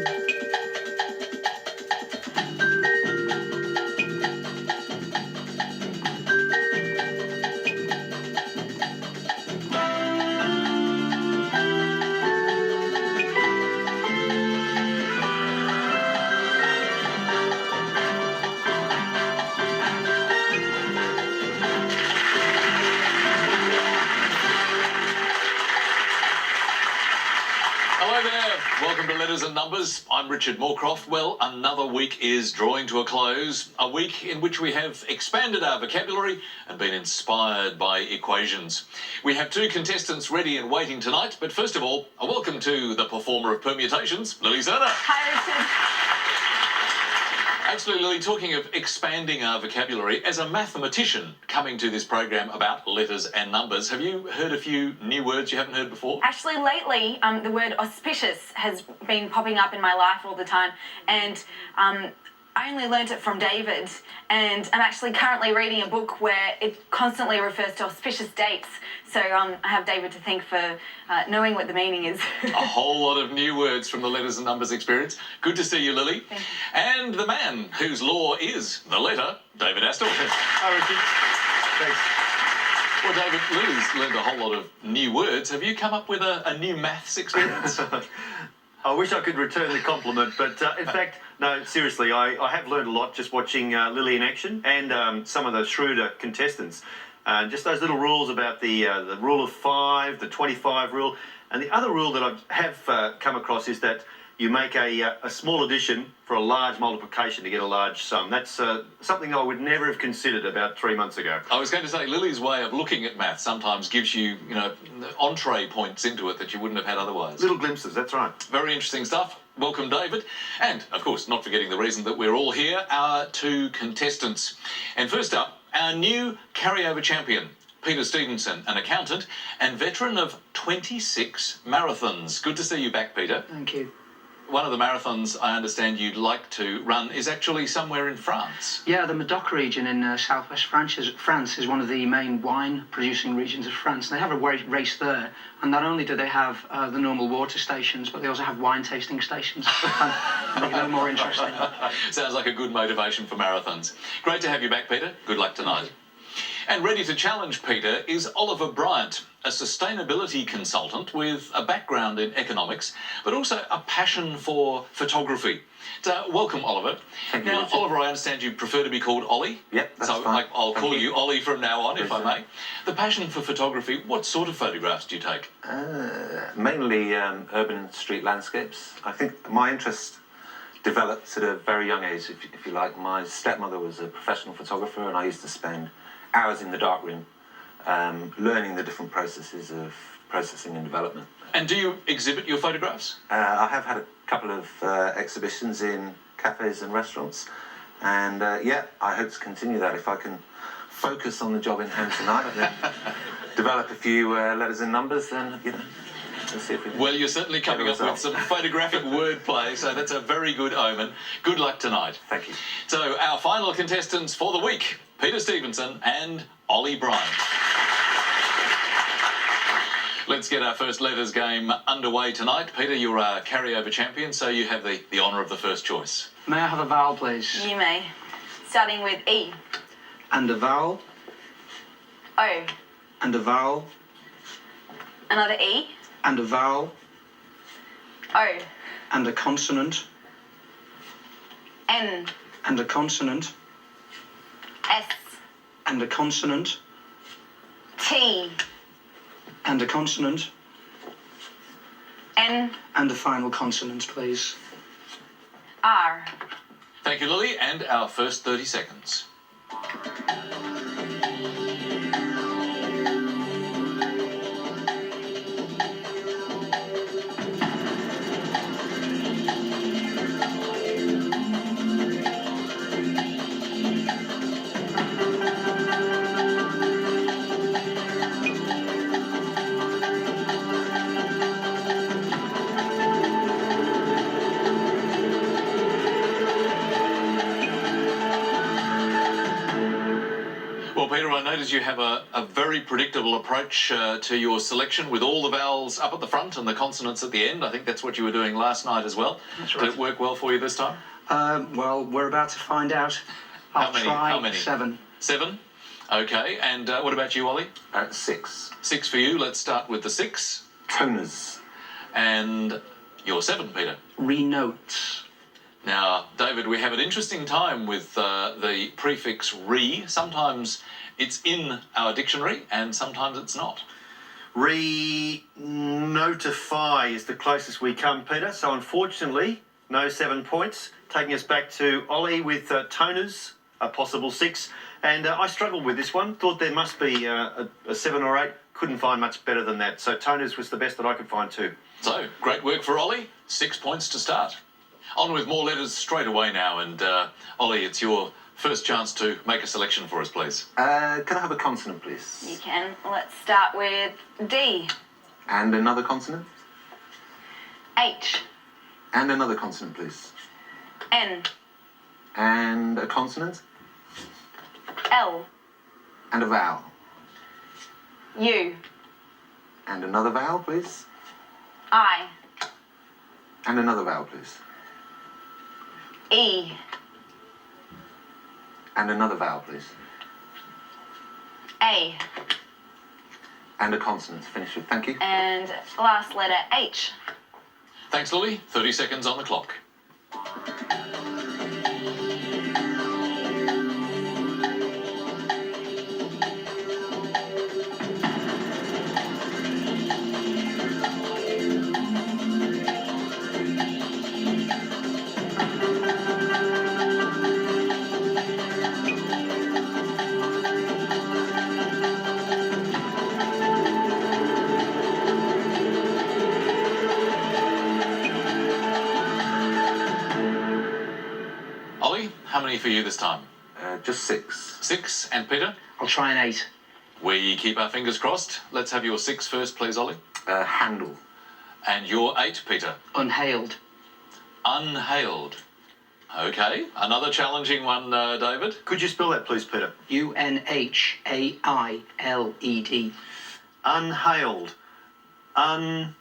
Hello there, welcome to Letters and Numbers. I'm Richard Morecroft. Well, another week is drawing to a close, a week in which we have expanded our vocabulary and been inspired by equations. We have two contestants ready and waiting tonight, but first of all, a welcome to the performer of permutations, Lily Serna. Hi, Richard. Actually, Lily, talking of expanding our vocabulary, as a mathematician coming to this program about letters and numbers, have you heard a few new words you haven't heard before? Actually, lately, the word auspicious has been popping up in my life all the time, and I only learnt it from David, and I'm actually currently reading a book where it constantly refers to auspicious dates, so I have David to thank for knowing what the meaning is. A whole lot of new words from the Letters and Numbers experience. Good to see you, Lily. Thank you. And the man whose law is the letter, David Astle. Hi, Richard. Thanks. Well, David, Lily's learned a whole lot of new words. Have you come up with a new maths experience? I wish I could return the compliment, but in fact, no, seriously, I have learned a lot just watching Lily in action and some of the shrewder contestants. Just those little rules about the rule of 5, the 25 rule, and the other rule that I have come across is that you make a small addition for a large multiplication to get a large sum. That's something I would never have considered about 3 months ago. I was going to say, Lily's way of looking at maths sometimes gives you, entree points into it that you wouldn't have had otherwise. Little glimpses, that's right. Very interesting stuff. Welcome, David. And, of course, not forgetting the reason that we're all here, our two contestants. And first up, our new carryover champion, Peter Stephenson, an accountant and veteran of 26 marathons. Good to see you back, Peter. Thank you. One of the marathons I understand you'd like to run is actually somewhere in France. Yeah, the Medoc region in southwest France is one of the main wine-producing regions of France. They have a race there, and not only do they have the normal water stations, but they also have wine-tasting stations. Make it a little more interesting. Sounds like a good motivation for marathons. Great to have you back, Peter. Good luck tonight. And ready to challenge Peter is Oliver Bryant, a sustainability consultant with a background in economics, but also a passion for photography. So, welcome, Oliver. Thank you, now, Richard. Oliver, I understand you prefer to be called Ollie. Yep, that's so fine. I'll Thank call you. you Ollie from now on, if I Appreciate may. The passion for photography, what sort of photographs do you take? Mainly urban and street landscapes. I think my interest developed at a very young age, if you like. My stepmother was a professional photographer, and I used to spend hours in the darkroom learning the different processes of processing and development. And do you exhibit your photographs? I have had a couple of exhibitions in cafes and restaurants, and yeah, I hope to continue that if I can focus on the job in hand tonight and then develop a few letters and numbers, then, we'll see if we can. Well, you're certainly coming up with some photographic wordplay, so that's a very good omen. Good luck tonight. Thank you. So, our final contestants for the week, Peter Stephenson and Ollie Bryant. Let's get our first letters game underway tonight. Peter, you're our carryover champion, so you have the honour of the first choice. May I have a vowel, please? You may. Starting with E. And a vowel, O. and a vowel, Another E. and a vowel, O. and a consonant, N. and a consonant, S. and a consonant, T. and a consonant, N. and a final consonant, please. R. Thank you, Lily, and our first 30 seconds. Peter, I notice you have a very predictable approach to your selection with all the vowels up at the front and the consonants at the end. I think that's what you were doing last night as well. That's right. Did it work well for you this time? Well, we're about to find out. I'll try How many? 7. 7? Okay, and what about you, Ollie? 6. 6 for you. Let's start with the 6. Toners. And your 7, Peter. Renotes. Now, David, we have an interesting time with the prefix re. Sometimes it's in our dictionary and sometimes it's not. Re-notify is the closest we come, Peter. So unfortunately, no 7 points. Taking us back to Ollie with toners, a possible 6. And I struggled with this one. Thought there must be a 7 or 8. Couldn't find much better than that. So toners was the best that I could find too. So, great work for Ollie. 6 points to start. On with more letters straight away now. And Ollie, it's your first chance to make a selection for us, please. Can I have a consonant, please? You can. Let's start with D. And another consonant? H. And another consonant, please. N. And a consonant? L. And a vowel. U. And another vowel, please. I. And another vowel, please. E. And another vowel, please. A. And a consonant to finish with. Thank you. And last letter H. Thanks, Lily. 30 seconds on the clock. Ollie, how many for you this time? Just 6. 6. And Peter? I'll try an 8. We keep our fingers crossed. Let's have your 6 first, please, Ollie. Handle. And your 8, Peter. Unhailed. Unhailed. Okay, another challenging one, David. Could you spell that, please, Peter? Unhailed. Unhailed. Unhandy,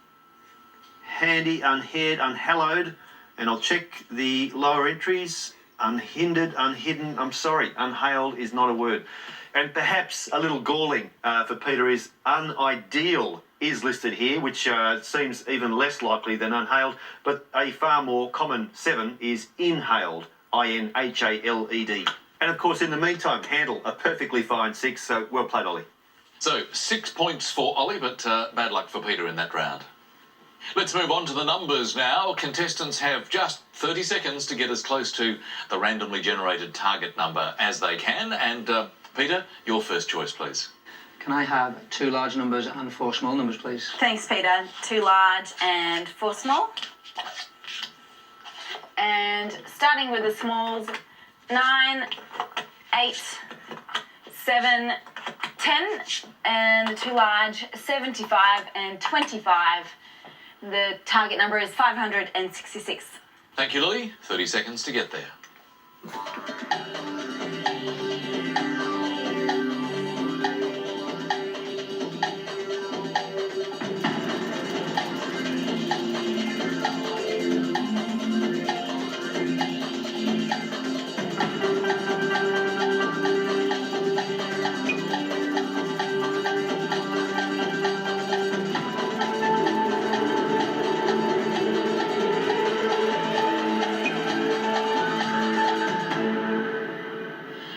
unhaired, unhallowed. And I'll check the lower entries. Unhindered, unhidden. I'm sorry, unhailed is not a word. And perhaps a little galling for Peter is unideal is listed here, which seems even less likely than unhailed. But a far more common 7 is inhaled, I-N-H-A-L-E-D. And of course, in the meantime, handle, a perfectly fine 6. So well played, Ollie. So, 6 points for Ollie, but bad luck for Peter in that round. Let's move on to the numbers now. Contestants have just 30 seconds to get as close to the randomly generated target number as they can. And Peter, your first choice, please. Can I have 2 large numbers and 4 small numbers, please? Thanks, Peter. 2 large and 4 small. And starting with the smalls, 9, 8, 7, 10, and the 2 large, 75 and 25. The target number is 566. Thank you, Lily. 30 seconds to get there.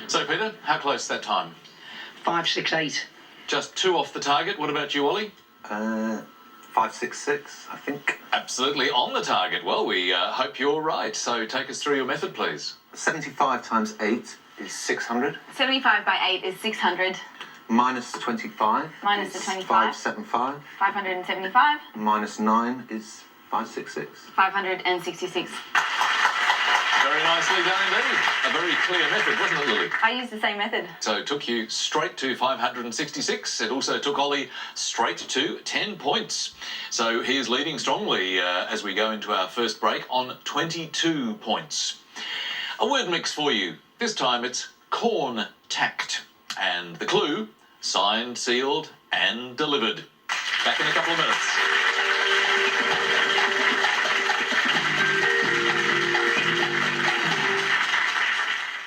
So, Peter, how close that time? 568. Just 2 off the target. What about you, Ollie? 566, I think. Absolutely on the target. Well, we hope you're right. So take us through your method, please. 75 times 8 is 600. 75 by 8 is 600. Minus 25 Minus is the 25. 575. 575. Minus 9 is 566. 566. Very nicely done indeed. A very clear method, wasn't it, Lily? I used the same method. So it took you straight to 566. It also took Ollie straight to 10 points. So he is leading strongly as we go into our first break on 22 points. A word mix for you. This time it's corn tact. And the clue, signed, sealed and delivered. Back in a couple of minutes.